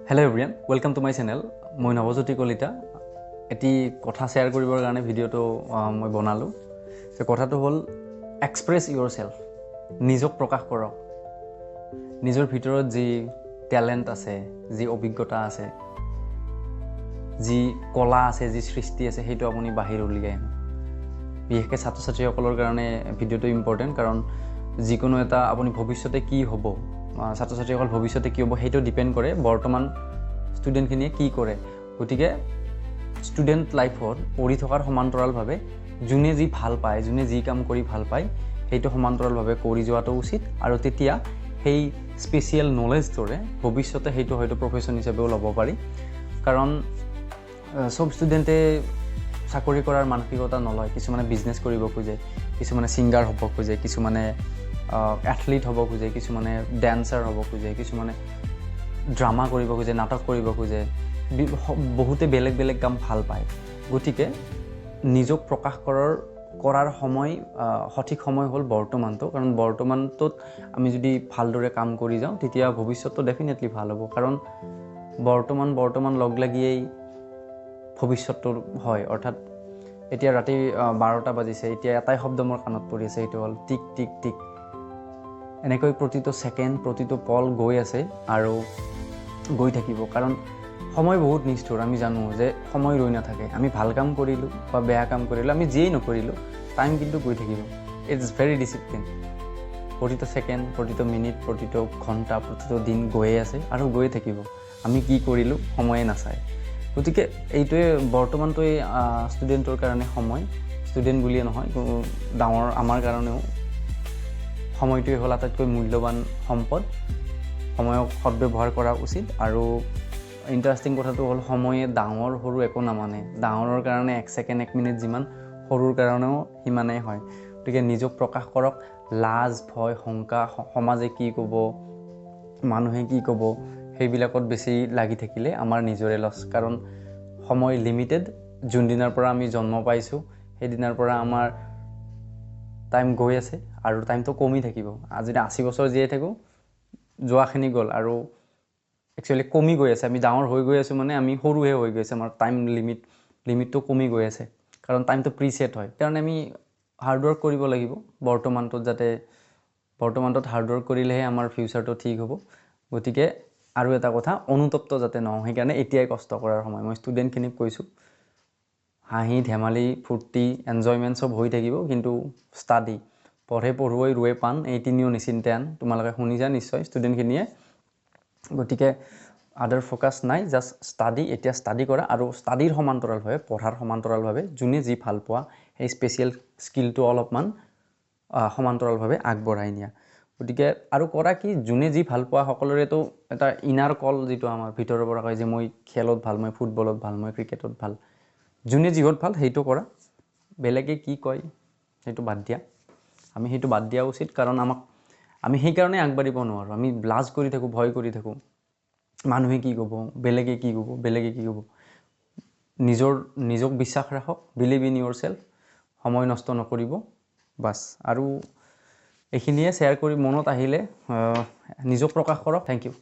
Hello everyone, welcome to my channel. মই নৱজ্যোতি কলিতা এটি কথা শেয়াৰ কৰিবৰ কাৰণে ভিডিওটো মই বনালো। সে কথাটো হ'ল এক্সপ্ৰেছ ইয়োৰসেল্ফ। নিজক প্ৰকাশ কৰক। নিজৰ ভিতৰত যি ট্যালেন্ট আছে, যি অভিজ্ঞতা আছে, যি কলা আছে, যি সৃষ্টি আছে সেইটো আপুনি বাহিৰ উলিয়াই আনক। বিশেষকৈ ছাত্ৰ-ছাত্ৰীসকলৰ কাৰণে ভিডিওটো ইম্পৰ্টেণ্ট কাৰণ যিকোনো এটা আপুনি ভৱিষ্যতে কি হ'ব, ছাত্ৰ-ছাত্ৰীসকল ভৱিষ্যতে কি হ'ব সেইটো ডিপেণ্ড কৰে বৰ্তমান ষ্টুডেণ্টখিনিয়ে কি কৰে। গতিকে ষ্টুডেণ্ট লাইফত পঢ়ি থকাৰ সমান্তৰালভাৱে যোনে যি ভাল পায়, যোনে যি কাম কৰি ভাল পায় সেইটো সমান্তৰালভাৱে কৰি যোৱাটো উচিত আৰু তেতিয়া সেই স্পেচিয়েল নলেজটোৰে ভৱিষ্যতে সেইটো হয়তো প্ৰফেশ্যন হিচাপেও ল'ব পাৰি। কাৰণ সব ষ্টুডেণ্টে চাকৰি কৰাৰ মানসিকতা নলয়। কিছুমানে বিজনেছ কৰিব খোজে, কিছুমানে ছিংগাৰ হ'ব খোজে, কিছুমানে এথলিট হ'ব খোজে, কিছুমানে ডেন্সাৰ হ'ব খোজে, কিছুমানে ড্ৰামা কৰিব খোজে, নাটক কৰিব খোজে, বহুতে বেলেগ বেলেগ কাম ভাল পায়। গতিকে নিজক প্ৰকাশ কৰাৰ সময় সঠিক সময় হ'ল বৰ্তমানটো। কাৰণ বৰ্তমানটোত আমি যদি ভালদৰে কাম কৰি যাওঁ তেতিয়া ভৱিষ্যতটো ডেফিনেটলি ভাল হ'ব। কাৰণ বৰ্তমান লগ লাগিয়েই ভৱিষ্যতটো হয়। অৰ্থাৎ এতিয়া ৰাতি 12টা বাজিছে, এতিয়া এটাই শব্দ মোৰ কাণত পৰি আছে, সেইটো হ'ল টিক টিক টিক। এনেকৈ প্ৰতিটো ছেকেণ্ড, প্ৰতিটো পল গৈ আছে আৰু গৈ থাকিব। কাৰণ সময় বহুত নিষ্ঠুৰ। আমি জানো যে সময় ৰৈ নাথাকে। আমি ভাল কাম কৰিলোঁ বা বেয়া কাম কৰিলোঁ, আমি যিয়েই নকৰিলোঁ, টাইম কিন্তু গৈ থাকিব। It's very discipline. প্ৰতিটো ছেকেণ্ড, প্ৰতিটো মিনিট, প্ৰতিটো ঘণ্টা, প্ৰতিটো দিন গৈয়ে আছে আৰু গৈয়ে থাকিব। আমি কি কৰিলোঁ সময়ে নাচায়। গতিকে এইটোৱে বৰ্তমানটোৱে ষ্টুডেণ্টৰ কাৰণে সময়, ষ্টুডেণ্ট বুলিয়ে নহয় ডাঙৰ আমাৰ কাৰণেও সময়টোৱে হ'ল আটাইতকৈ মূল্যৱান সম্পদ। সময়ক সদব্যৱহাৰ কৰা উচিত। আৰু ইণ্টাৰেষ্টিং কথাটো হ'ল সময়ে ডাঙৰ সৰু একো নামানে। ডাঙৰৰ কাৰণে 1 ছেকেণ্ড 1 মিনিট যিমান, সৰুৰ কাৰণেও সিমানেই হয়। গতিকে নিজক প্ৰকাশ কৰক। লাজ, ভয়, শংকা, সমাজে কি ক'ব, মানুহে কি ক'ব, সেইবিলাকত বেছি লাগি থাকিলে আমাৰ নিজৰে লছ। কাৰণ সময় লিমিটেড। যোনদিনাৰ পৰা আমি জন্ম পাইছোঁ সেইদিনাৰ পৰা আমাৰ টাইম গৈ আছে আৰু টাইমটো কমি থাকিব। আজি 80 বছৰ জীয়াই থাকোঁ, যোৱাখিনি গ'ল আৰু একচুৱেলি কমি গৈ আছে। আমি ডাঙৰ হৈ গৈ আছোঁ মানে আমি সৰুহে হৈ গৈ আছে। আমাৰ টাইম লিমিটটো কমি গৈ আছে কাৰণ টাইমটো প্ৰিছেট হয়। সেইকাৰণে আমি হাৰ্ডৱৰ্ক কৰিব লাগিব বৰ্তমানটোত হাৰ্ডৱৰ্ক কৰিলেহে আমাৰ ফিউচাৰটো ঠিক হ'ব। গতিকে আৰু এটা কথা, অনুতপ্ত যাতে নহওঁ, সেইকাৰণে এতিয়াই কষ্ট কৰাৰ সময়। মই ষ্টুডেণ্টখিনিক কৈছোঁ, হাঁহি ধেমালি ফূৰ্তি এনজয়মেণ্ট চব হৈ থাকিব, কিন্তু ষ্টাডি, পঢ়ুৱৈ ৰুৱে পাণ, এই তিনিও নিচিন্তে আন। তোমালোকে শুনিছা নিশ্চয় ষ্টুডেণ্টখিনিয়ে। গতিকে আদাৰ ফ'কাছ নাই, জাষ্ট ষ্টাডি। এতিয়া ষ্টাডি কৰা আৰু ষ্টাডিৰ সমান্তৰালভাৱে, পঢ়াৰ সমান্তৰালভাৱে যোনে যি ভাল পোৱা সেই স্পেচিয়েল স্কিলটো অলপমান সমান্তৰালভাৱে আগবঢ়াই নিয়া। গতিকে আৰু কৰা কি, যোনে যি ভাল পোৱা সকলোৰেতো এটা ইনাৰ কল যিটো আমাৰ ভিতৰৰ পৰা কয় যে মই খেলত ভাল, মই ফুটবলত ভাল, মই ক্ৰিকেটত ভাল। যোনে যিহত ভাল সেইটো কৰা। বেলেগে কি কয় সেইটো বাদ দিয়া। আমি সেইটো বাদ দিয়া উচিত। কাৰণ আমি সেইকাৰণে আগবাঢ়িব নোৱাৰোঁ। আমি লাজ কৰি থাকোঁ, ভয় কৰি থাকোঁ। মানুহে কি ক'ব, বেলেগে কি ক'ব। নিজক বিশ্বাস ৰাখক, বিলিভ ইন ইয়ৰ চেল্ফ, সময় নষ্ট নকৰিব, বাছ। আৰু এইখিনিয়ে শ্বেয়াৰ কৰি মনত আহিলে নিজক প্ৰকাশ কৰক। Thank U.